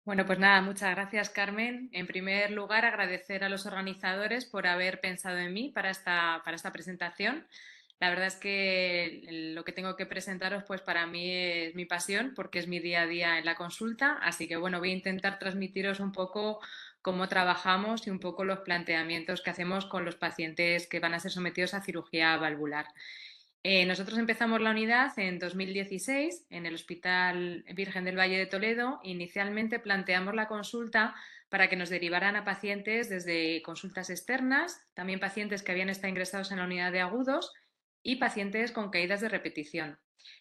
Bueno, pues nada, muchas gracias, Carmen. En primer lugar, agradecer a los organizadores por haber pensado en mí para esta presentación. La verdad es que lo que tengo que presentaros, pues para mí es mi pasión, porque es mi día a día en la consulta. Así que bueno, voy a intentar transmitiros un poco cómo trabajamos y un poco los planteamientos que hacemos con los pacientes que van a ser sometidos a cirugía valvular. Nosotros empezamos la unidad en 2016 en el Hospital Virgen del Valle de Toledo. Inicialmente planteamos la consulta para que nos derivaran a pacientes desde consultas externas, también pacientes que habían estado ingresados en la unidad de agudos y pacientes con caídas de repetición.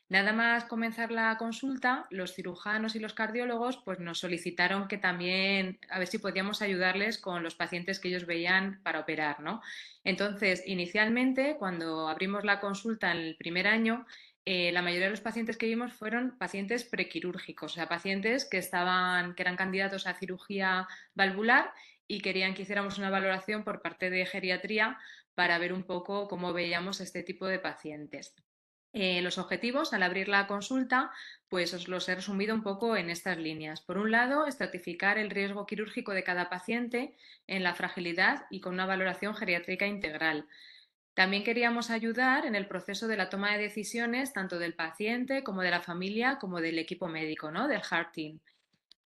Nada más comenzar la consulta, los cirujanos y los cardiólogos pues nos solicitaron que también a ver si podíamos ayudarles con los pacientes que ellos veían para operar, ¿no? Entonces, inicialmente, cuando abrimos la consulta en el primer año, la mayoría de los pacientes que vimos fueron pacientes prequirúrgicos, o sea, pacientes que eran candidatos a cirugía valvular y querían que hiciéramos una valoración por parte de geriatría para ver un poco cómo veíamos este tipo de pacientes. Los objetivos al abrir la consulta, pues os los he resumido un poco en estas líneas. Por un lado, estratificar el riesgo quirúrgico de cada paciente en la fragilidad y con una valoración geriátrica integral. También queríamos ayudar en el proceso de la toma de decisiones tanto del paciente como de la familia como del equipo médico, ¿no? Del Heart Team.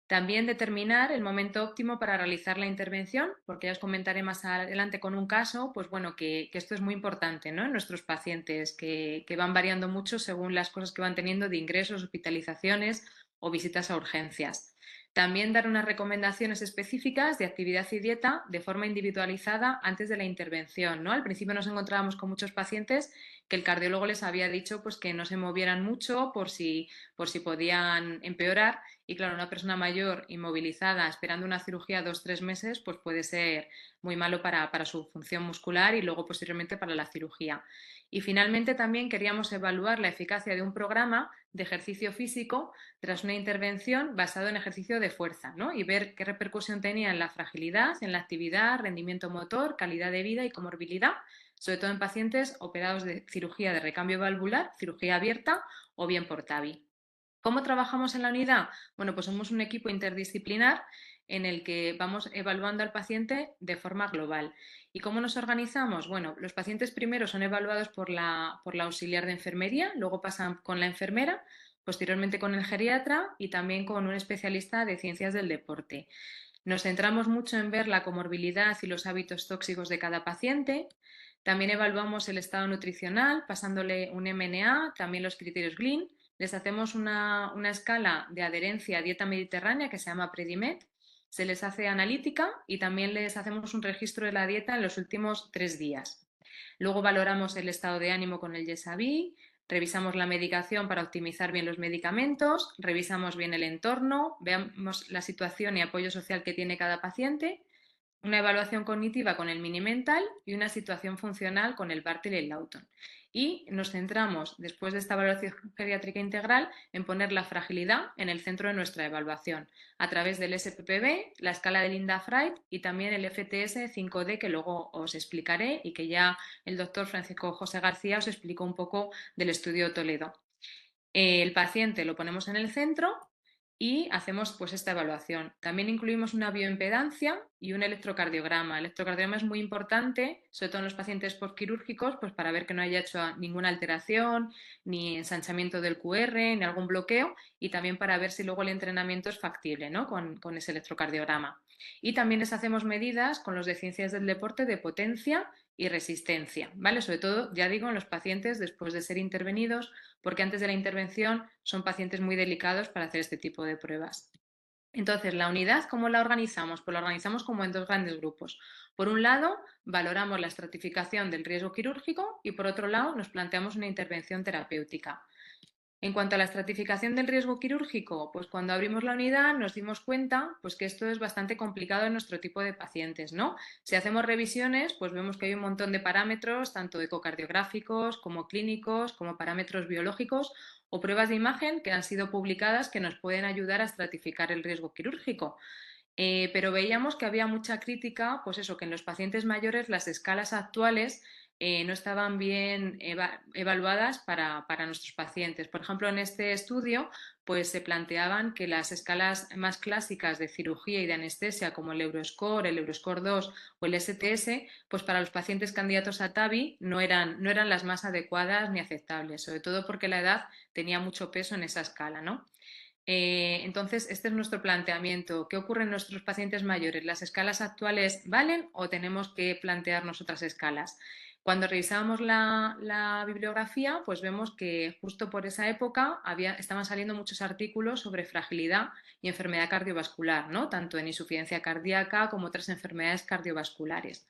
También determinar el momento óptimo para realizar la intervención, porque ya os comentaré más adelante con un caso, pues bueno, que esto es muy importante, ¿no? En nuestros pacientes, que van variando mucho según las cosas que van teniendo de ingresos, hospitalizaciones o visitas a urgencias. También dar unas recomendaciones específicas de actividad y dieta de forma individualizada antes de la intervención, ¿no? Al principio nos encontrábamos con muchos pacientes que el cardiólogo les había dicho pues, que no se movieran mucho por si podían empeorar y claro, una persona mayor inmovilizada esperando una cirugía 2 o 3 meses, pues puede ser muy malo para su función muscular y luego posteriormente para la cirugía. Y finalmente también queríamos evaluar la eficacia de un programa de ejercicio físico tras una intervención basado en ejercicio de fuerza, ¿no? Y ver qué repercusión tenía en la fragilidad, en la actividad, rendimiento motor, calidad de vida y comorbilidad, sobre todo en pacientes operados de cirugía de recambio valvular, cirugía abierta o bien por TAVI. ¿Cómo trabajamos en la unidad? Bueno, pues somos un equipo interdisciplinar en el que vamos evaluando al paciente de forma global. ¿Y cómo nos organizamos? Bueno, los pacientes primero son evaluados por la auxiliar de enfermería, luego pasan con la enfermera, posteriormente con el geriatra y también con un especialista de ciencias del deporte. Nos centramos mucho en ver la comorbilidad y los hábitos tóxicos de cada paciente. También evaluamos el estado nutricional, pasándole un MNA, también los criterios Glean. Les hacemos una escala de adherencia a dieta mediterránea que se llama Predimed. Se les hace analítica y también les hacemos un registro de la dieta en los últimos 3 días. Luego valoramos el estado de ánimo con el Yesaví, revisamos la medicación para optimizar bien los medicamentos, revisamos bien el entorno, veamos la situación y apoyo social que tiene cada paciente, una evaluación cognitiva con el Mini-Mental y una situación funcional con el Bartle y el Lawton. Y nos centramos, después de esta evaluación geriátrica integral, en poner la fragilidad en el centro de nuestra evaluación, a través del SPPB, la escala de Linda-Fried y también el FTS 5D, que luego os explicaré y que ya el doctor Francisco José García os explicó un poco del estudio Toledo. El paciente lo ponemos en el centro y hacemos pues esta evaluación. También incluimos una bioimpedancia y un electrocardiograma. El electrocardiograma es muy importante, sobre todo en los pacientes postquirúrgicos, pues para ver que no haya hecho ninguna alteración, ni ensanchamiento del QR, ni algún bloqueo, y también para ver si luego el entrenamiento es factible, ¿no? con ese electrocardiograma. Y también les hacemos medidas con los de ciencias del deporte de potencia y resistencia, ¿vale? Sobre todo, ya digo, en los pacientes después de ser intervenidos porque antes de la intervención son pacientes muy delicados para hacer este tipo de pruebas. Entonces, la unidad, ¿cómo la organizamos? Pues la organizamos como en dos grandes grupos. Por un lado, valoramos la estratificación del riesgo quirúrgico y por otro lado, nos planteamos una intervención terapéutica. En cuanto a la estratificación del riesgo quirúrgico, pues cuando abrimos la unidad nos dimos cuenta pues que esto es bastante complicado en nuestro tipo de pacientes, ¿no? Si hacemos revisiones, pues vemos que hay un montón de parámetros, tanto ecocardiográficos como clínicos, como parámetros biológicos o pruebas de imagen que han sido publicadas que nos pueden ayudar a estratificar el riesgo quirúrgico. Pero veíamos que había mucha crítica, pues eso, que en los pacientes mayores las escalas actuales no estaban bien evaluadas para nuestros pacientes. Por ejemplo, en este estudio pues se planteaban que las escalas más clásicas de cirugía y de anestesia, como el Euroscore 2 o el STS, pues para los pacientes candidatos a TAVI no eran las más adecuadas ni aceptables, sobre todo porque la edad tenía mucho peso en esa escala, ¿no? Entonces, este es nuestro planteamiento. ¿Qué ocurre en nuestros pacientes mayores? ¿Las escalas actuales valen o tenemos que plantearnos otras escalas? Cuando revisamos la bibliografía, pues vemos que justo por esa época estaban saliendo muchos artículos sobre fragilidad y enfermedad cardiovascular, ¿no? Tanto en insuficiencia cardíaca como otras enfermedades cardiovasculares.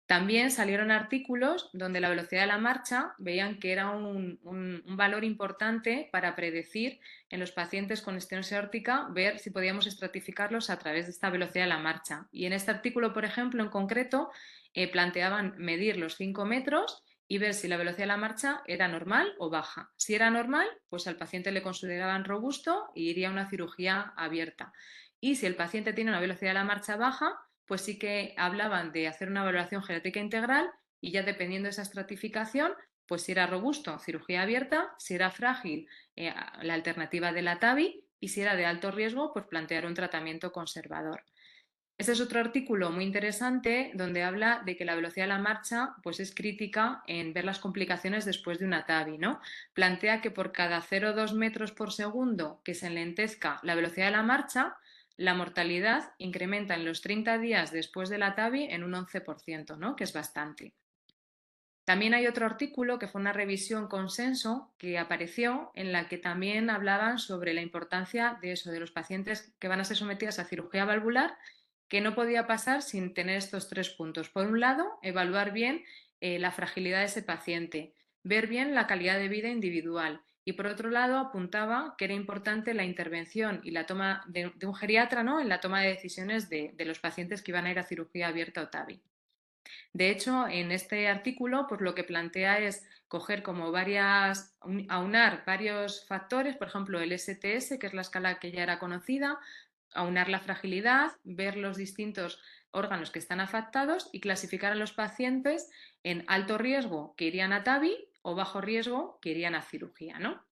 También salieron artículos donde la velocidad de la marcha veían que era un valor importante para predecir en los pacientes con estenosis aórtica, ver si podíamos estratificarlos a través de esta velocidad de la marcha. Y en este artículo, por ejemplo, en concreto, planteaban medir los 5 metros y ver si la velocidad de la marcha era normal o baja. Si era normal, pues al paciente le consideraban robusto y iría a una cirugía abierta. Y si el paciente tiene una velocidad de la marcha baja, pues sí que hablaban de hacer una valoración genética integral y ya dependiendo de esa estratificación, pues si era robusto, cirugía abierta, si era frágil, la alternativa de la TAVI y si era de alto riesgo, pues plantear un tratamiento conservador. Este es otro artículo muy interesante donde habla de que la velocidad de la marcha pues es crítica en ver las complicaciones después de una TAVI, ¿no? Plantea que por cada 0,2 metros por segundo que se enlentezca la velocidad de la marcha, la mortalidad incrementa en los 30 días después de la TAVI en un 11%, ¿no? Que es bastante. También hay otro artículo que fue una revisión consenso que apareció en la que también hablaban sobre la importancia de eso, de los pacientes que van a ser sometidos a cirugía valvular, que no podía pasar sin tener estos 3 puntos. Por un lado, evaluar bien la fragilidad de ese paciente, ver bien la calidad de vida individual y por otro lado apuntaba que era importante la intervención y la toma de un geriatra, ¿no? En la toma de decisiones de los pacientes que iban a ir a cirugía abierta o TAVI. De hecho, en este artículo, pues lo que plantea es coger como aunar varios factores, por ejemplo, el STS, que es la escala que ya era conocida, aunar la fragilidad, ver los distintos órganos que están afectados y clasificar a los pacientes en alto riesgo que irían a TAVI o bajo riesgo que irían a cirugía, ¿no?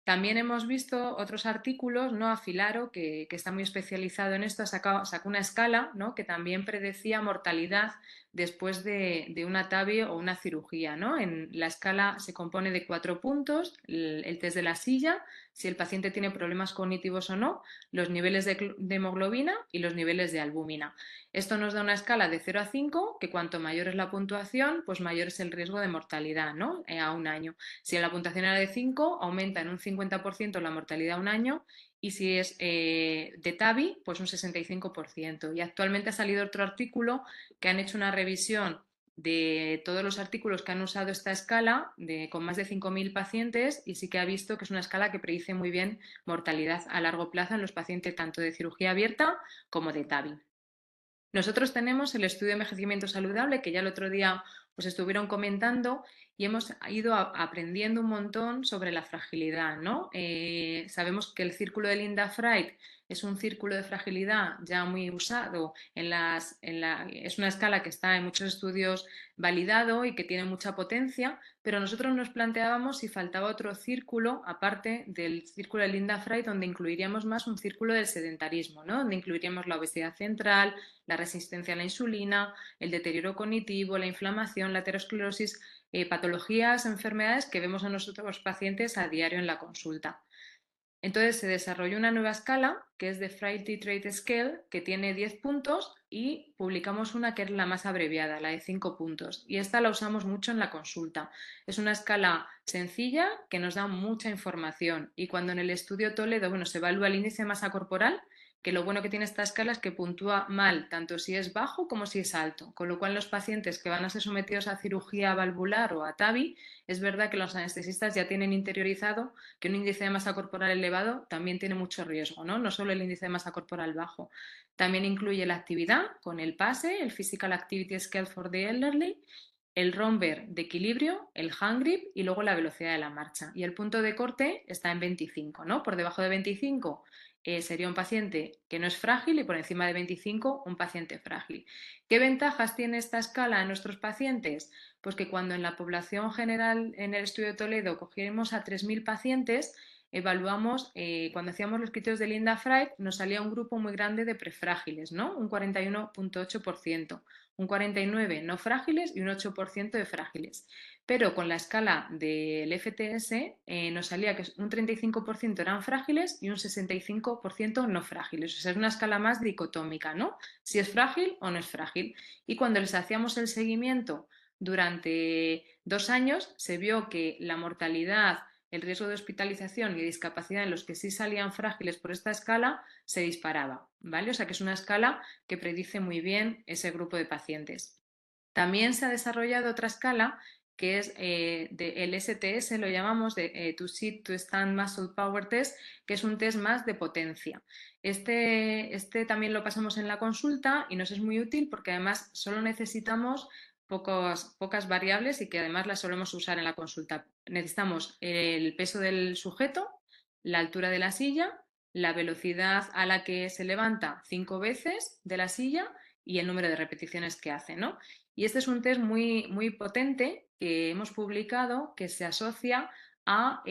También hemos visto otros artículos, ¿no? Afilaro, que está muy especializado en esto, sacó una escala, ¿no? Que también predecía mortalidad después de una TAVI o una cirugía, ¿no? En la escala se compone de 4 puntos, el test de la silla, si el paciente tiene problemas cognitivos o no, los niveles de hemoglobina y los niveles de albúmina. Esto nos da una escala de 0 a 5, que cuanto mayor es la puntuación, pues mayor es el riesgo de mortalidad, ¿no? A un año. Si la puntuación era de 5, aumenta en un 50% la mortalidad a un año y si es de TAVI, pues un 65%. Y actualmente ha salido otro artículo que han hecho una revisión de todos los artículos que han usado esta escala con más de 5.000 pacientes y sí que ha visto que es una escala que predice muy bien mortalidad a largo plazo en los pacientes tanto de cirugía abierta como de TAVI. Nosotros tenemos el estudio de envejecimiento saludable, que ya el otro día pues estuvieron comentando y hemos ido aprendiendo un montón sobre la fragilidad, ¿no? Sabemos que el círculo de Linda Fried es un círculo de fragilidad ya muy usado es una escala que está en muchos estudios validado y que tiene mucha potencia, pero nosotros nos planteábamos si faltaba otro círculo aparte del círculo de Linda Fried donde incluiríamos más un círculo del sedentarismo, ¿no? Donde incluiríamos la obesidad central, la resistencia a la insulina, el deterioro cognitivo, la inflamación, la aterosclerosis, patologías, enfermedades que vemos a nosotros pacientes a diario en la consulta. Entonces se desarrolló una nueva escala que es de Frailty Trait Scale, que tiene 10 puntos y publicamos una que es la más abreviada, la de 5 puntos. Y esta la usamos mucho en la consulta. Es una escala sencilla que nos da mucha información y cuando en el estudio Toledo, bueno, se evalúa el índice de masa corporal, que lo bueno que tiene esta escala es que puntúa mal, tanto si es bajo como si es alto, con lo cual los pacientes que van a ser sometidos a cirugía valvular o a TAVI, es verdad que los anestesistas ya tienen interiorizado que un índice de masa corporal elevado también tiene mucho riesgo, ¿no? No solo el índice de masa corporal bajo. También incluye la actividad con el PASE, el Physical Activity Scale for the Elderly, el romper de equilibrio, el hand grip y luego la velocidad de la marcha. Y el punto de corte está en 25, ¿no? Por debajo de 25 sería un paciente que no es frágil y por encima de 25 un paciente frágil. ¿Qué ventajas tiene esta escala en nuestros pacientes? Pues que cuando en la población general en el estudio de Toledo cogimos a 3.000 pacientes, evaluamos, cuando hacíamos los criterios de Linda Fried, nos salía un grupo muy grande de prefrágiles, ¿no? Un 41,8%, un 49% no frágiles y un 8% de frágiles. Pero con la escala del FTS nos salía que un 35% eran frágiles y un 65% no frágiles. O sea, es una escala más dicotómica, ¿no? Si es frágil o no es frágil. Y cuando les hacíamos el seguimiento durante 2 años, se vio que la mortalidad, el riesgo de hospitalización y discapacidad en los que sí salían frágiles por esta escala se disparaba, ¿vale? O sea que es una escala que predice muy bien ese grupo de pacientes. También se ha desarrollado otra escala que es el STS, lo llamamos de To Sit to Stand Muscle Power Test, que es un test más de potencia. Este también lo pasamos en la consulta y nos es muy útil porque además solo necesitamos pocas variables y que además las solemos usar en la consulta. Necesitamos el peso del sujeto, la altura de la silla, la velocidad a la que se levanta 5 veces de la silla y el número de repeticiones que hace, ¿no? Y este es un test muy, muy potente que hemos publicado que se asocia a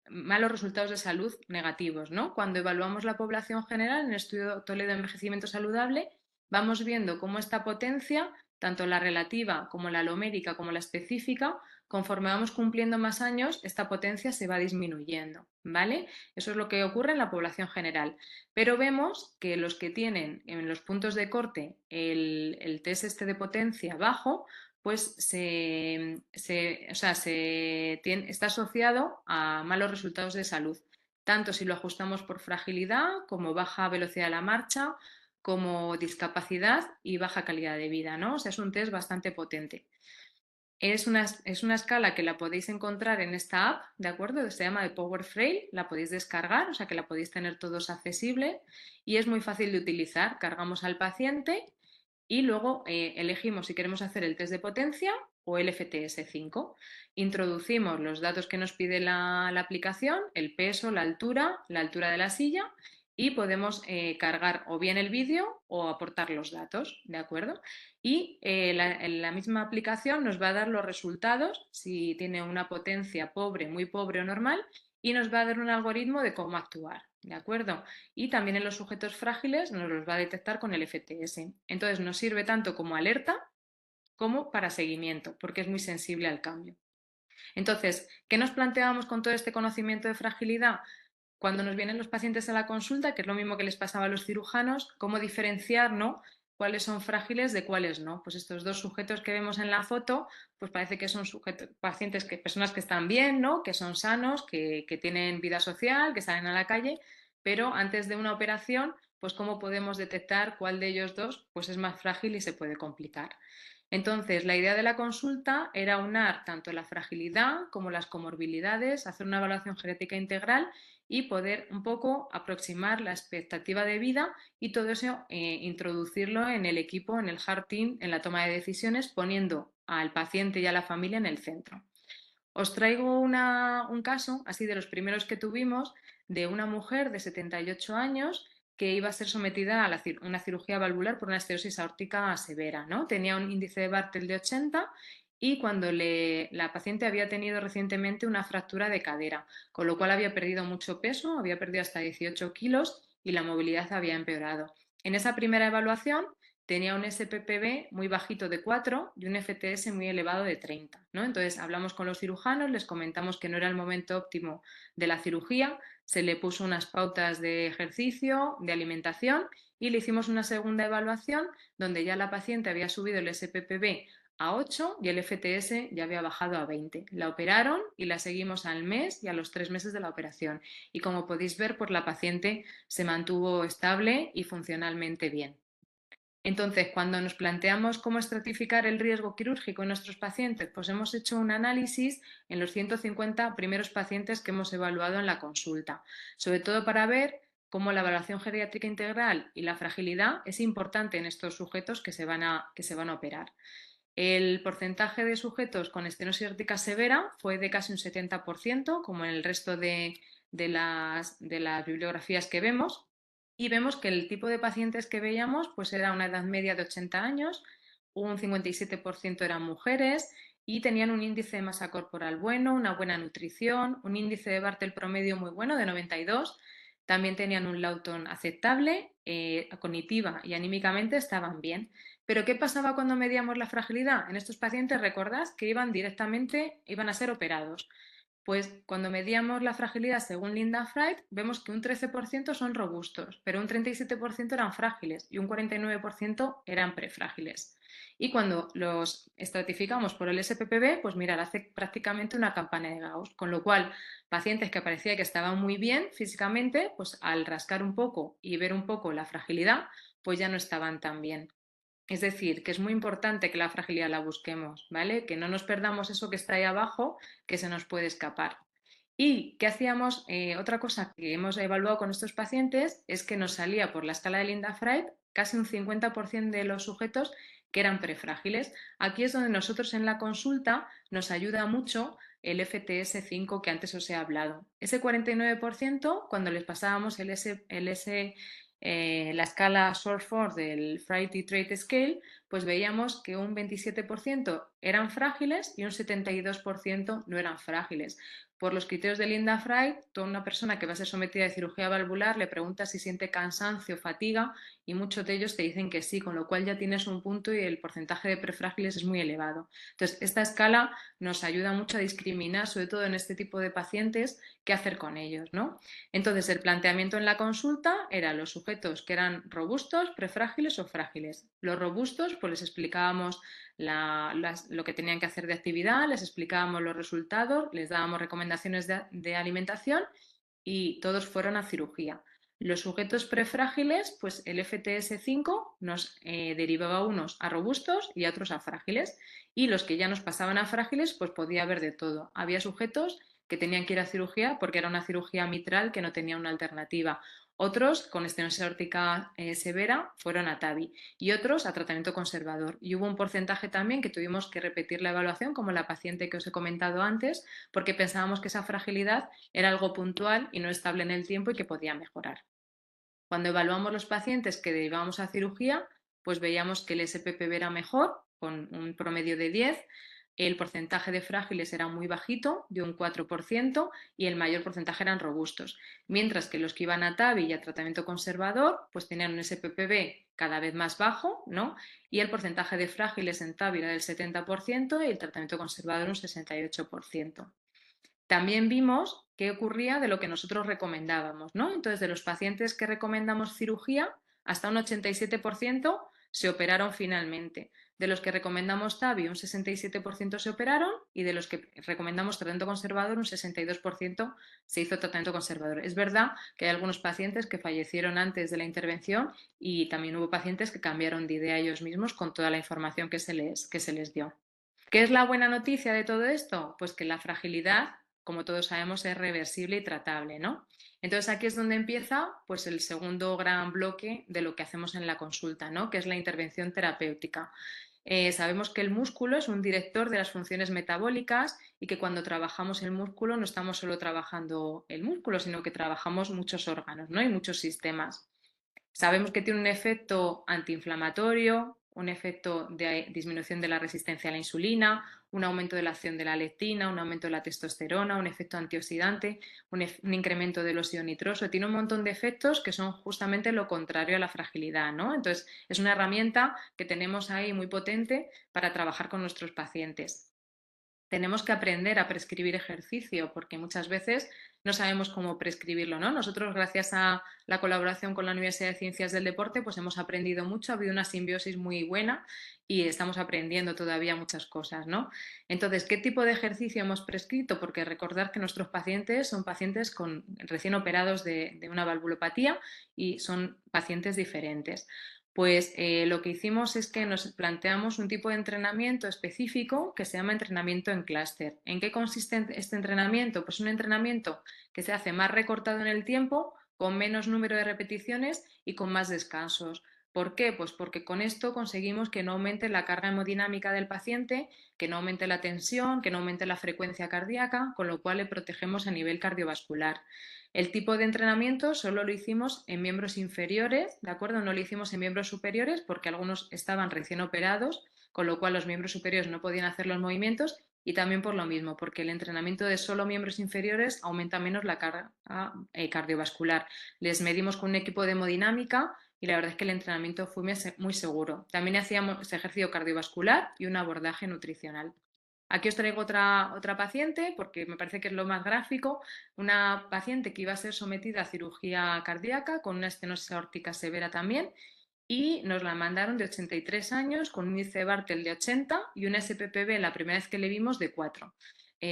malos resultados de salud negativos, ¿no? Cuando evaluamos la población general en el estudio Toledo de Envejecimiento Saludable, vamos viendo cómo esta potencia, tanto la relativa como la alomérica como la específica, conforme vamos cumpliendo más años, esta potencia se va disminuyendo, ¿vale? Eso es lo que ocurre en la población general. Pero vemos que los que tienen en los puntos de corte el test este de potencia bajo, pues está asociado a malos resultados de salud, tanto si lo ajustamos por fragilidad, como baja velocidad de la marcha, como discapacidad y baja calidad de vida, ¿no? O sea, es un test bastante potente. Es una escala que la podéis encontrar en esta app, ¿de acuerdo? Se llama de Power Frail, la podéis descargar, o sea que la podéis tener todos accesible y es muy fácil de utilizar. Cargamos al paciente y luego elegimos si queremos hacer el test de potencia o el FTS5. Introducimos los datos que nos pide la aplicación, el peso, la altura de la silla y podemos cargar o bien el vídeo o aportar los datos, ¿de acuerdo? Y la misma aplicación nos va a dar los resultados, si tiene una potencia pobre, muy pobre o normal, y nos va a dar un algoritmo de cómo actuar, ¿de acuerdo? Y también en los sujetos frágiles nos los va a detectar con el FTS. Entonces nos sirve tanto como alerta como para seguimiento, porque es muy sensible al cambio. Entonces, ¿qué nos planteamos con todo este conocimiento de fragilidad? Cuando nos vienen los pacientes a la consulta, que es lo mismo que les pasaba a los cirujanos, cómo diferenciar, ¿no? Cuáles son frágiles de cuáles no. Pues estos dos sujetos que vemos en la foto, pues parece que son pacientes, personas que están bien, ¿no? Que son sanos, que tienen vida social, que salen a la calle, pero antes de una operación, pues cómo podemos detectar cuál de ellos dos pues es más frágil y se puede complicar. Entonces, la idea de la consulta era unar tanto la fragilidad como las comorbilidades, hacer una evaluación genética integral y poder un poco aproximar la expectativa de vida y todo eso introducirlo en el equipo, en el heart team, en la toma de decisiones, poniendo al paciente y a la familia en el centro. Os traigo un caso, así de los primeros que tuvimos, de una mujer de 78 años que iba a ser sometida a una cirugía valvular por una esterosis aórtica severa, ¿no? Tenía un índice de Bartel de 80 y cuando la paciente había tenido recientemente una fractura de cadera, con lo cual había perdido mucho peso, había perdido hasta 18 kilos y la movilidad había empeorado. En esa primera evaluación tenía un SPPB muy bajito de 4 y un FTS muy elevado de 30, ¿no? Entonces hablamos con los cirujanos, les comentamos que no era el momento óptimo de la cirugía, se le puso unas pautas de ejercicio, de alimentación y le hicimos una segunda evaluación donde ya la paciente había subido el SPPB a 8 y el FTS ya había bajado a 20. La operaron y la seguimos al mes y a los 3 meses de la operación. Y como podéis ver, pues la paciente se mantuvo estable y funcionalmente bien. Entonces, cuando nos planteamos cómo estratificar el riesgo quirúrgico en nuestros pacientes, pues hemos hecho un análisis en los 150 primeros pacientes que hemos evaluado en la consulta, sobre todo para ver cómo la evaluación geriátrica integral y la fragilidad es importante en estos sujetos que se van a operar. El porcentaje de sujetos con estenosis aórtica severa fue de casi un 70%, como en el resto de las bibliografías que vemos, y vemos que el tipo de pacientes que veíamos pues era una edad media de 80 años, un 57% eran mujeres y tenían un índice de masa corporal bueno, una buena nutrición, un índice de Bartel promedio muy bueno de 92, también tenían un Lawton aceptable, cognitiva y anímicamente estaban bien. Pero ¿qué pasaba cuando medíamos la fragilidad? En estos pacientes, recordad que iban a ser operados. Pues cuando medíamos la fragilidad según Linda Fried, vemos que un 13% son robustos, pero un 37% eran frágiles y un 49% eran prefrágiles. Y cuando los estratificamos por el SPPB, pues mirad, hace prácticamente una campana de Gauss, con lo cual pacientes que parecía que estaban muy bien físicamente, pues al rascar un poco y ver un poco la fragilidad, pues ya no estaban tan bien. Es decir, que es muy importante que la fragilidad la busquemos, ¿vale? Que no nos perdamos eso que está ahí abajo, que se nos puede escapar. ¿Y qué hacíamos? Otra cosa que hemos evaluado con estos pacientes es que nos salía por la escala de Linda-Fried casi un 50% de los sujetos que eran prefrágiles. Aquí es donde nosotros en la consulta nos ayuda mucho el FTS5 que antes os he hablado. Ese 49%, cuando les pasábamos la escala SORT4 del Friday Trait Scale, pues veíamos que un 27% eran frágiles y un 72% no eran frágiles. Por los criterios de Linda Fried, toda una persona que va a ser sometida a cirugía valvular le pregunta si siente cansancio o fatiga y muchos de ellos te dicen que sí, con lo cual ya tienes un punto y el porcentaje de prefrágiles es muy elevado. Entonces, esta escala nos ayuda mucho a discriminar, sobre todo en este tipo de pacientes, qué hacer con ellos, ¿no? Entonces, el planteamiento en la consulta era los sujetos que eran robustos, prefrágiles o frágiles. Los robustos, pues les explicábamos lo que tenían que hacer de actividad, les explicábamos los resultados, les dábamos recomendaciones de alimentación y todos fueron a cirugía. Los sujetos prefrágiles, pues el FTS5 nos derivaba unos a robustos y a otros a frágiles. Y los que ya nos pasaban a frágiles, pues podía haber de todo. Había sujetos que tenían que ir a cirugía porque era una cirugía mitral que no tenía una alternativa. Otros con estenosis aórtica severa fueron a TAVI y otros a tratamiento conservador. Y hubo un porcentaje también que tuvimos que repetir la evaluación, como la paciente que os he comentado antes, porque pensábamos que esa fragilidad era algo puntual y no estable en el tiempo y que podía mejorar. Cuando evaluamos los pacientes que derivamos a cirugía, pues veíamos que el SPPB era mejor, con un promedio de 10, el porcentaje de frágiles era muy bajito, de un 4%, y el mayor porcentaje eran robustos. Mientras que los que iban a TAVI y a tratamiento conservador, pues tenían un SPPB cada vez más bajo, ¿no? Y el porcentaje de frágiles en TAVI era del 70% y el tratamiento conservador un 68%. También vimos qué ocurría de lo que nosotros recomendábamos, ¿no? Entonces, de los pacientes que recomendamos cirugía, hasta un 87% se operaron finalmente. De los que recomendamos TAVI, un 67% se operaron y de los que recomendamos tratamiento conservador, un 62% se hizo tratamiento conservador. Es verdad que hay algunos pacientes que fallecieron antes de la intervención y también hubo pacientes que cambiaron de idea ellos mismos con toda la información que se les dio. ¿Qué es la buena noticia de todo esto? Pues que la fragilidad, como todos sabemos, es reversible y tratable, ¿no? Entonces aquí es donde empieza pues el segundo gran bloque de lo que hacemos en la consulta, ¿no? Que es la intervención terapéutica. Sabemos que el músculo es un director de las funciones metabólicas y que cuando trabajamos el músculo no estamos solo trabajando el músculo, sino que trabajamos muchos órganos, ¿no? Y muchos sistemas. Sabemos que tiene un efecto antiinflamatorio, un efecto de disminución de la resistencia a la insulina, un aumento de la acción de la leptina, un aumento de la testosterona, un efecto antioxidante, un incremento del óxido nitroso. Tiene un montón de efectos que son justamente lo contrario a la fragilidad, ¿no? Entonces, es una herramienta que tenemos ahí muy potente para trabajar con nuestros pacientes. Tenemos que aprender a prescribir ejercicio porque muchas veces no sabemos cómo prescribirlo, ¿no? Nosotros, gracias a la colaboración con la Universidad de Ciencias del Deporte, pues hemos aprendido mucho, ha habido una simbiosis muy buena y estamos aprendiendo todavía muchas cosas, ¿no? Entonces, ¿qué tipo de ejercicio hemos prescrito? Porque recordar que nuestros pacientes son pacientes recién operados de una valvulopatía y son pacientes diferentes. Pues lo que hicimos es que nos planteamos un tipo de entrenamiento específico que se llama entrenamiento en clúster. ¿En qué consiste este entrenamiento? Pues un entrenamiento que se hace más recortado en el tiempo, con menos número de repeticiones y con más descansos. ¿Por qué? Pues porque con esto conseguimos que no aumente la carga hemodinámica del paciente, que no aumente la tensión, que no aumente la frecuencia cardíaca, con lo cual le protegemos a nivel cardiovascular. El tipo de entrenamiento solo lo hicimos en miembros inferiores, ¿de acuerdo? No lo hicimos en miembros superiores porque algunos estaban recién operados, con lo cual los miembros superiores no podían hacer los movimientos y también por lo mismo, porque el entrenamiento de solo miembros inferiores aumenta menos la carga cardiovascular. Les medimos con un equipo de hemodinámica y la verdad es que el entrenamiento fue muy seguro. También hacíamos ejercicio cardiovascular y un abordaje nutricional. Aquí os traigo otra paciente porque me parece que es lo más gráfico, una paciente que iba a ser sometida a cirugía cardíaca con una estenosis aórtica severa también y nos la mandaron de 83 años con un índice de Bartel de 80 y un SPPB la primera vez que le vimos de 4.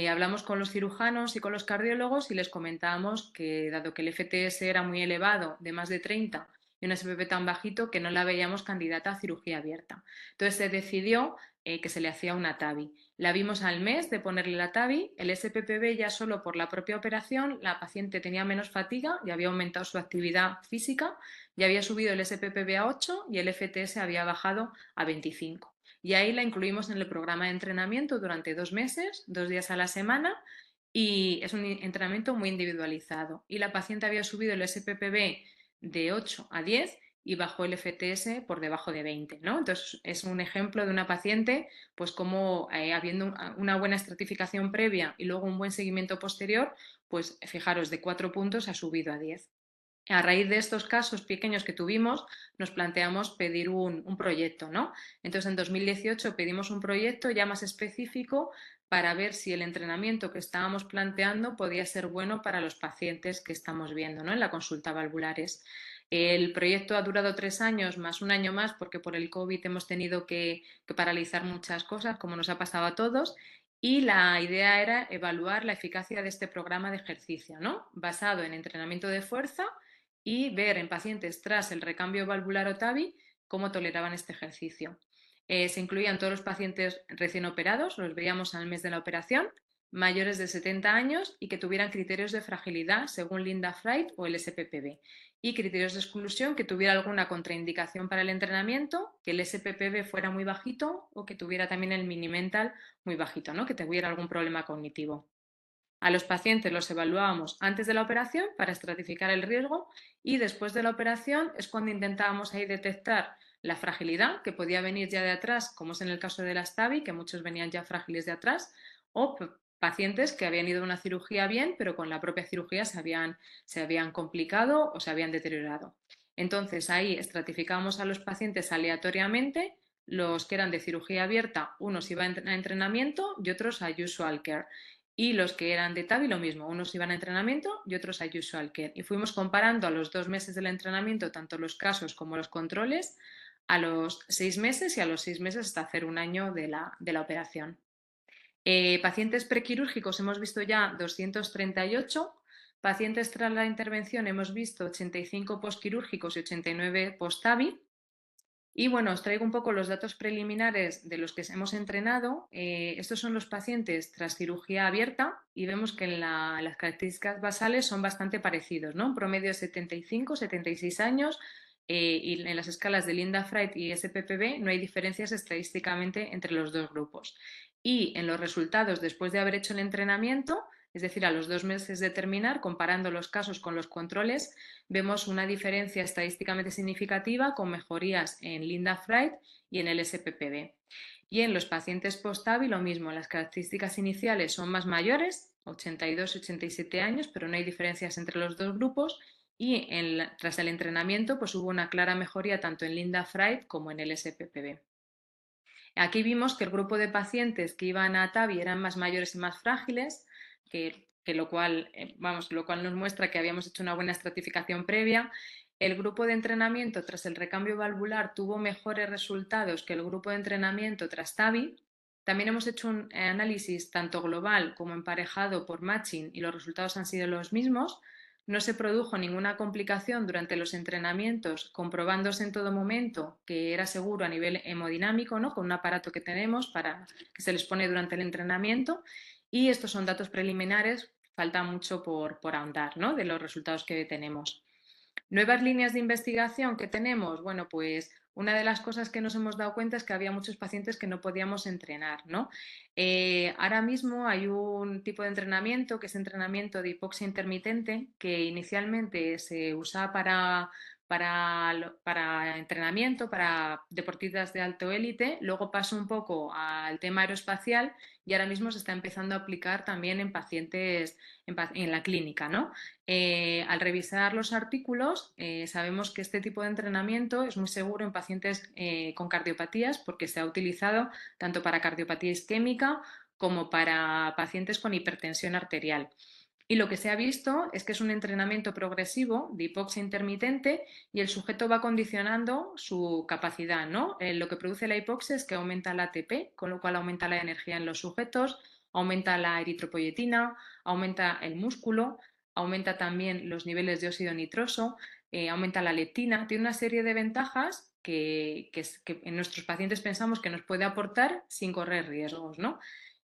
Hablamos con los cirujanos y con los cardiólogos y les comentábamos que dado que el FTS era muy elevado, de más de 30, y un SPP tan bajito que no la veíamos candidata a cirugía abierta. Entonces se decidió que se le hacía una TAVI. La vimos al mes de ponerle la TAVI, el SPPB ya solo por la propia operación, la paciente tenía menos fatiga y había aumentado su actividad física, ya había subido el SPPB a 8 y el FTS había bajado a 25. Y ahí la incluimos en el programa de entrenamiento durante 2 meses, 2 días a la semana, y es un entrenamiento muy individualizado. Y la paciente había subido el SPPB de 8 a 10 y bajó el FTS por debajo de 20, ¿no? Entonces es un ejemplo de una paciente, pues como habiendo una buena estratificación previa y luego un buen seguimiento posterior, pues fijaros, de 4 puntos ha subido a 10. A raíz de estos casos pequeños que tuvimos, nos planteamos pedir un proyecto, ¿no? Entonces, en 2018 pedimos un proyecto ya más específico para ver si el entrenamiento que estábamos planteando podía ser bueno para los pacientes que estamos viendo, ¿no? En la consulta valvulares. El proyecto ha durado 3 años más un año más porque por el COVID hemos tenido que paralizar muchas cosas, como nos ha pasado a todos, y la idea era evaluar la eficacia de este programa de ejercicio, ¿no? Basado en entrenamiento de fuerza y ver en pacientes tras el recambio valvular o TAVI cómo toleraban este ejercicio. Se incluían todos los pacientes recién operados, los veíamos al mes de la operación, mayores de 70 años y que tuvieran criterios de fragilidad según Linda Fright o el SPPB y criterios de exclusión que tuviera alguna contraindicación para el entrenamiento, que el SPPB fuera muy bajito o que tuviera también el mini mental muy bajito, ¿no? Que tuviera algún problema cognitivo. A los pacientes los evaluábamos antes de la operación para estratificar el riesgo y después de la operación es cuando intentábamos ahí detectar la fragilidad que podía venir ya de atrás, como es en el caso de las TAVI, que muchos venían ya frágiles de atrás, o pacientes que habían ido a una cirugía bien, pero con la propia cirugía se habían complicado o se habían deteriorado. Entonces ahí estratificábamos a los pacientes aleatoriamente, los que eran de cirugía abierta, unos iban a entrenamiento y otros a usual care. Y los que eran de TAVI lo mismo, unos iban a entrenamiento y otros a usual care. Y fuimos comparando a los 2 meses del entrenamiento, tanto los casos como los controles, a los 6 meses y a los 6 meses hasta hacer un año de la operación. Pacientes prequirúrgicos hemos visto ya 238, pacientes tras la intervención hemos visto 85 posquirúrgicos y 89 post-TAVI. Y bueno, os traigo un poco los datos preliminares de los que hemos entrenado. Estos son los pacientes tras cirugía abierta y vemos que en las características basales son bastante parecidos, ¿no? Un promedio de 75, 76 años y en las escalas de Linda Fright y SPPB no hay diferencias estadísticamente entre los dos grupos. Y en los resultados después de haber hecho el entrenamiento, es decir, a los 2 meses de terminar, comparando los casos con los controles, vemos una diferencia estadísticamente significativa con mejorías en Linda Fright y en el SPPB. Y en los pacientes post-TAVI lo mismo, las características iniciales son más mayores, 82 y 87 años, pero no hay diferencias entre los dos grupos y tras el entrenamiento pues hubo una clara mejoría tanto en Linda Fright como en el SPPB. Aquí vimos que el grupo de pacientes que iban a TAVI eran más mayores y más frágiles, que lo cual, lo cual nos muestra que habíamos hecho una buena estratificación previa. El grupo de entrenamiento tras el recambio valvular tuvo mejores resultados que el grupo de entrenamiento tras TAVI. También hemos hecho un análisis tanto global como emparejado por matching y los resultados han sido los mismos. No se produjo ninguna complicación durante los entrenamientos, comprobándose en todo momento que era seguro a nivel hemodinámico, ¿no? Con un aparato que tenemos para que se les pone durante el entrenamiento. Y estos son datos preliminares, falta mucho por ahondar, ¿no? De los resultados que tenemos. Nuevas líneas de investigación que tenemos, bueno, pues una de las cosas que nos hemos dado cuenta es que había muchos pacientes que no podíamos entrenar, ¿no? Ahora mismo hay un tipo de entrenamiento que es entrenamiento de hipoxia intermitente, que inicialmente se usa para entrenamiento, para deportistas de alto élite, luego pasó un poco al tema aeroespacial y ahora mismo se está empezando a aplicar también en pacientes en la clínica, ¿no? Al revisar los artículos, sabemos que este tipo de entrenamiento es muy seguro en pacientes con cardiopatías porque se ha utilizado tanto para cardiopatía isquémica como para pacientes con hipertensión arterial. Y lo que se ha visto es que es un entrenamiento progresivo de hipoxia intermitente y el sujeto va condicionando su capacidad, ¿no? Lo que produce la hipoxia es que aumenta la ATP, con lo cual aumenta la energía en los sujetos, aumenta la eritropoyetina, aumenta el músculo, aumenta también los niveles de óxido nitroso, aumenta la leptina. Tiene una serie de ventajas que en nuestros pacientes pensamos que nos puede aportar sin correr riesgos, ¿no?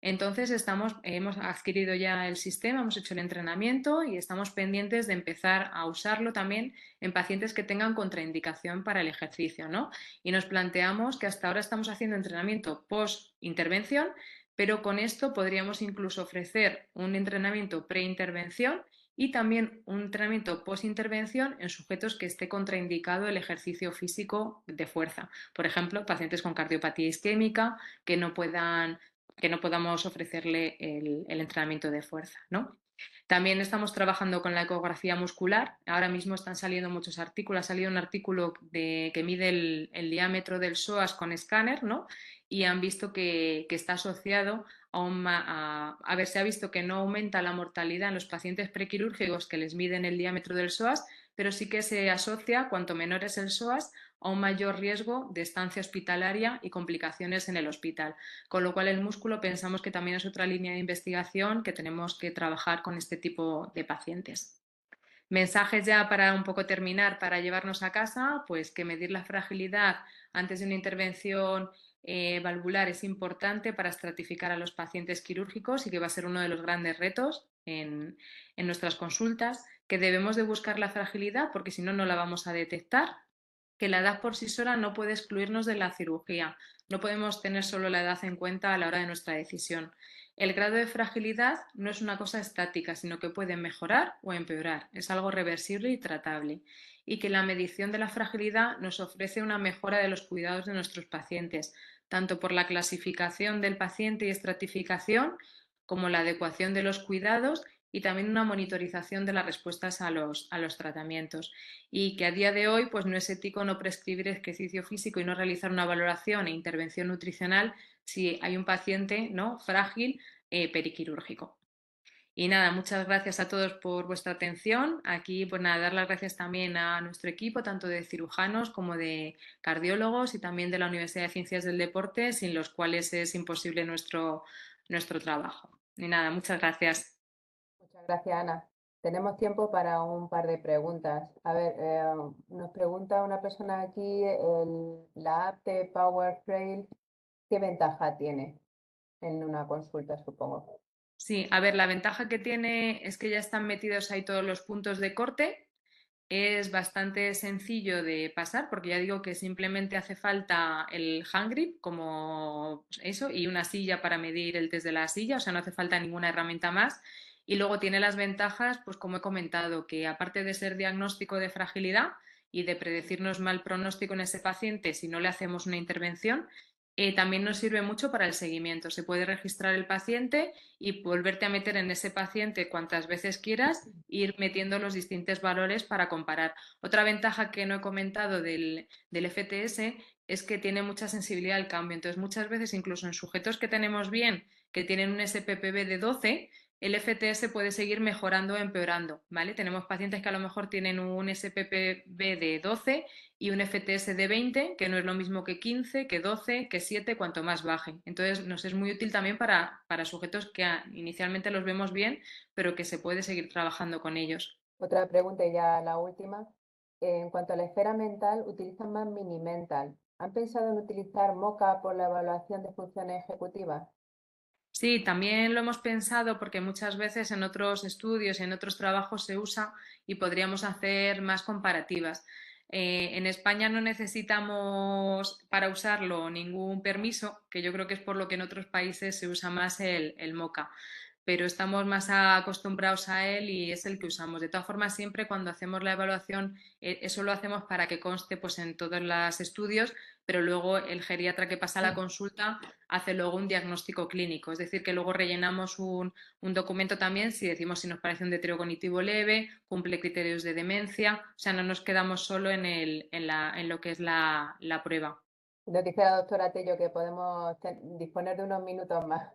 Entonces hemos adquirido ya el sistema, hemos hecho el entrenamiento y estamos pendientes de empezar a usarlo también en pacientes que tengan contraindicación para el ejercicio, ¿no? Y nos planteamos que hasta ahora estamos haciendo entrenamiento post-intervención, pero con esto podríamos incluso ofrecer un entrenamiento pre-intervención y también un entrenamiento post-intervención en sujetos que esté contraindicado el ejercicio físico de fuerza. Por ejemplo, pacientes con cardiopatía isquémica que no podamos ofrecerle el entrenamiento de fuerza, ¿no? También estamos trabajando con la ecografía muscular. Ahora mismo están saliendo muchos artículos. Ha salido un artículo que mide el diámetro del psoas con escáner, ¿no? Y han visto que está asociado a ver, se ha visto que no aumenta la mortalidad en los pacientes prequirúrgicos que les miden el diámetro del psoas, pero sí que se asocia, cuanto menor es el psoas, a un mayor riesgo de estancia hospitalaria y complicaciones en el hospital. Con lo cual el músculo pensamos que también es otra línea de investigación que tenemos que trabajar con este tipo de pacientes. Mensajes ya para un poco terminar, para llevarnos a casa, pues que medir la fragilidad antes de una intervención valvular es importante para estratificar a los pacientes quirúrgicos y que va a ser uno de los grandes retos en nuestras consultas, que debemos de buscar la fragilidad porque si no, no la vamos a detectar, que la edad por sí sola no puede excluirnos de la cirugía. No podemos tener solo la edad en cuenta a la hora de nuestra decisión. El grado de fragilidad no es una cosa estática, sino que puede mejorar o empeorar. Es algo reversible y tratable. Y que la medición de la fragilidad nos ofrece una mejora de los cuidados de nuestros pacientes, tanto por la clasificación del paciente y estratificación, como la adecuación de los cuidados y también una monitorización de las respuestas a los tratamientos. Y que a día de hoy pues no es ético no prescribir ejercicio físico y no realizar una valoración e intervención nutricional si hay un paciente, ¿no?, frágil periquirúrgico. Y nada, muchas gracias a todos por vuestra atención. Aquí, pues nada, dar las gracias también a nuestro equipo, tanto de cirujanos como de cardiólogos y también de la Universidad de Ciencias del Deporte, sin los cuales es imposible nuestro trabajo. Y nada, muchas gracias. Muchas gracias, Ana. Tenemos tiempo para un par de preguntas. A ver, nos pregunta una persona aquí, la app de Power Trail, ¿qué ventaja tiene en una consulta, supongo? Sí, a ver, la ventaja que tiene es que ya están metidos ahí todos los puntos de corte. Es bastante sencillo de pasar porque ya digo que simplemente hace falta el hand grip como eso y una silla para medir el test de la silla, o sea, no hace falta ninguna herramienta más. Y luego tiene las ventajas, pues como he comentado, que aparte de ser diagnóstico de fragilidad y de predecirnos mal pronóstico en ese paciente si no le hacemos una intervención, también nos sirve mucho para el seguimiento. Se puede registrar el paciente y volverte a meter en ese paciente cuantas veces quieras, ir metiendo los distintos valores para comparar. Otra ventaja que no he comentado del FTS es que tiene mucha sensibilidad al cambio. Entonces, muchas veces, incluso en sujetos que tenemos bien, que tienen un SPPB de 12, el FTS puede seguir mejorando o empeorando, ¿vale? Tenemos pacientes que a lo mejor tienen un SPPB de 12 y un FTS de 20, que no es lo mismo que 15, que 12, que 7, cuanto más baje. Entonces, nos es muy útil también para sujetos que inicialmente los vemos bien, pero que se puede seguir trabajando con ellos. Otra pregunta y ya la última. En cuanto a la esfera mental, utilizan más Mini Mental. ¿Han pensado en utilizar MOCA por la evaluación de funciones ejecutivas? Sí, también lo hemos pensado porque muchas veces en otros estudios y en otros trabajos se usa y podríamos hacer más comparativas. En España no necesitamos para usarlo ningún permiso, que yo creo que es por lo que en otros países se usa más el MOCA, pero estamos más acostumbrados a él y es el que usamos. De todas formas, siempre cuando hacemos la evaluación, eso lo hacemos para que conste pues, en todos los estudios, pero luego el geriatra que pasa la consulta hace luego un diagnóstico clínico, es decir, que luego rellenamos un documento también si decimos si nos parece un deterioro cognitivo leve, cumple criterios de demencia, o sea, no nos quedamos solo en lo que es la prueba. Nos dice la doctora Tello que podemos disponer de unos minutos más.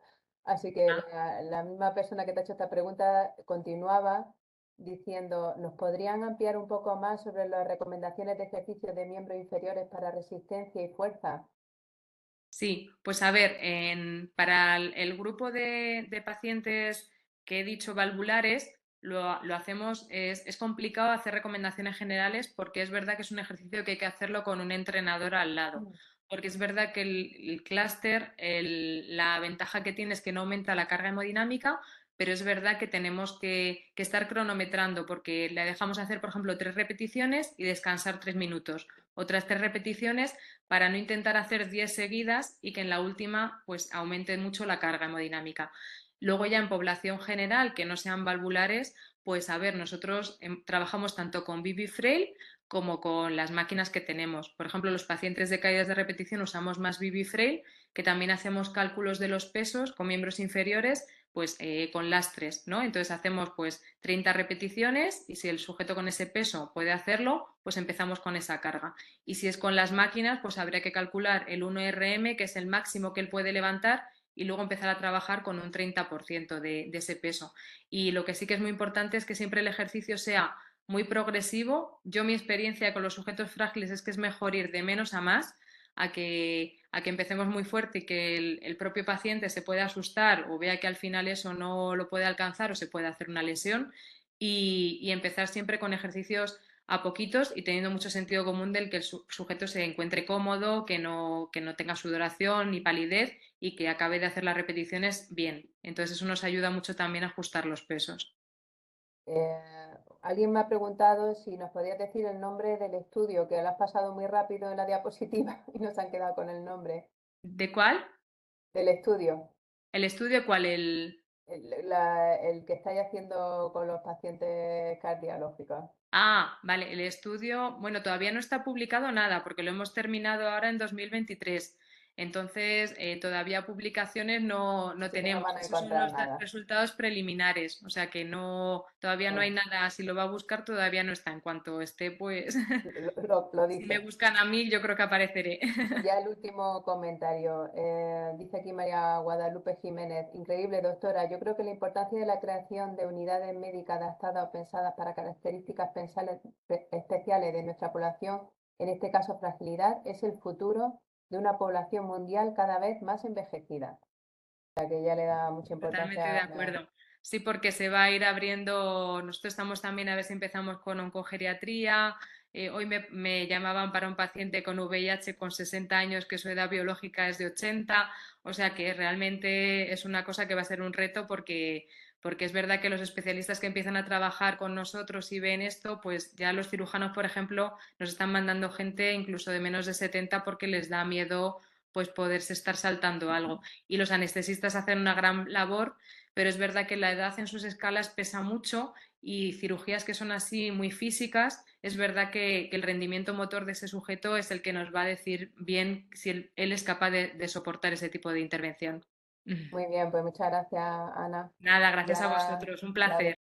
Así que Ah, la misma persona que te ha hecho esta pregunta continuaba diciendo, ¿nos podrían ampliar un poco más sobre las recomendaciones de ejercicios de miembros inferiores para resistencia y fuerza? sí, pues a ver, para el grupo de pacientes que he dicho valvulares, lo hacemos, es complicado hacer recomendaciones generales porque es verdad que es un ejercicio que hay que hacerlo con un entrenador al lado. Mm. Porque es verdad que el clúster, la ventaja que tiene es que no aumenta la carga hemodinámica, pero es verdad que tenemos que estar cronometrando porque le dejamos hacer, por ejemplo, 3 repeticiones y descansar 3 minutos. Otras 3 repeticiones para no intentar hacer 10 seguidas y que en la última pues aumente mucho la carga hemodinámica. Luego ya en población general, que no sean valvulares, pues a ver, nosotros trabajamos tanto con Bibi Frail como con las máquinas que tenemos. Por ejemplo, los pacientes de caídas de repetición usamos más Bibi Frail, que también hacemos cálculos de los pesos con miembros inferiores, pues con lastres, ¿no? Entonces hacemos pues 30 repeticiones y si el sujeto con ese peso puede hacerlo, pues empezamos con esa carga. Y si es con las máquinas, pues habría que calcular el 1RM, que es el máximo que él puede levantar, y luego empezar a trabajar con un 30% de ese peso. Y lo que sí que es muy importante es que siempre el ejercicio sea muy progresivo. Yo mi experiencia con los sujetos frágiles es que es mejor ir de menos a más, a que empecemos muy fuerte y que el propio paciente se pueda asustar o vea que al final eso no lo puede alcanzar o se puede hacer una lesión y empezar siempre con ejercicios a poquitos y teniendo mucho sentido común del que el sujeto se encuentre cómodo, que no tenga sudoración ni palidez y que acabe de hacer las repeticiones bien. Entonces eso nos ayuda mucho también a ajustar los pesos. Alguien me ha preguntado si nos podías decir el nombre del estudio, que lo has pasado muy rápido en la diapositiva y nos han quedado con el nombre ¿De cuál? del estudio, ¿El estudio cuál? el que estáis haciendo con los pacientes cardiológicos. Ah, vale, el estudio, bueno, todavía no está publicado nada porque lo hemos terminado ahora en 2023. Entonces, todavía publicaciones no Así que no tenemos. van a Esos son encontrar los nada. resultados preliminares. O sea que no, todavía no hay Bueno, nada. Si lo va a buscar, todavía no está. En cuanto esté, pues, lo si me dice. buscan a mí, yo creo que apareceré. Ya el último comentario. Dice aquí María Guadalupe Jiménez. Increíble, doctora. Yo creo que la importancia de la creación de unidades médicas adaptadas o pensadas para características especiales de nuestra población, en este caso fragilidad, es el futuro de una población mundial cada vez más envejecida. O sea que ya le da mucha Totalmente de importancia a la... acuerdo. Sí, porque se va a ir abriendo. Nosotros estamos también a ver si empezamos con oncogeriatría. Hoy me llamaban para un paciente con VIH con 60 años que su edad biológica es de 80. O sea que realmente es una cosa que va a ser un reto porque es verdad que los especialistas que empiezan a trabajar con nosotros y ven esto, pues ya los cirujanos, por ejemplo, nos están mandando gente incluso de menos de 70 porque les da miedo pues poderse estar saltando algo y los anestesistas hacen una gran labor, pero es verdad que la edad en sus escalas pesa mucho y cirugías que son así muy físicas, es verdad que el rendimiento motor de ese sujeto es el que nos va a decir bien si él es capaz de soportar ese tipo de intervención. Muy bien, pues muchas gracias, Ana. Nada, gracias a Ya vosotros, un la placer.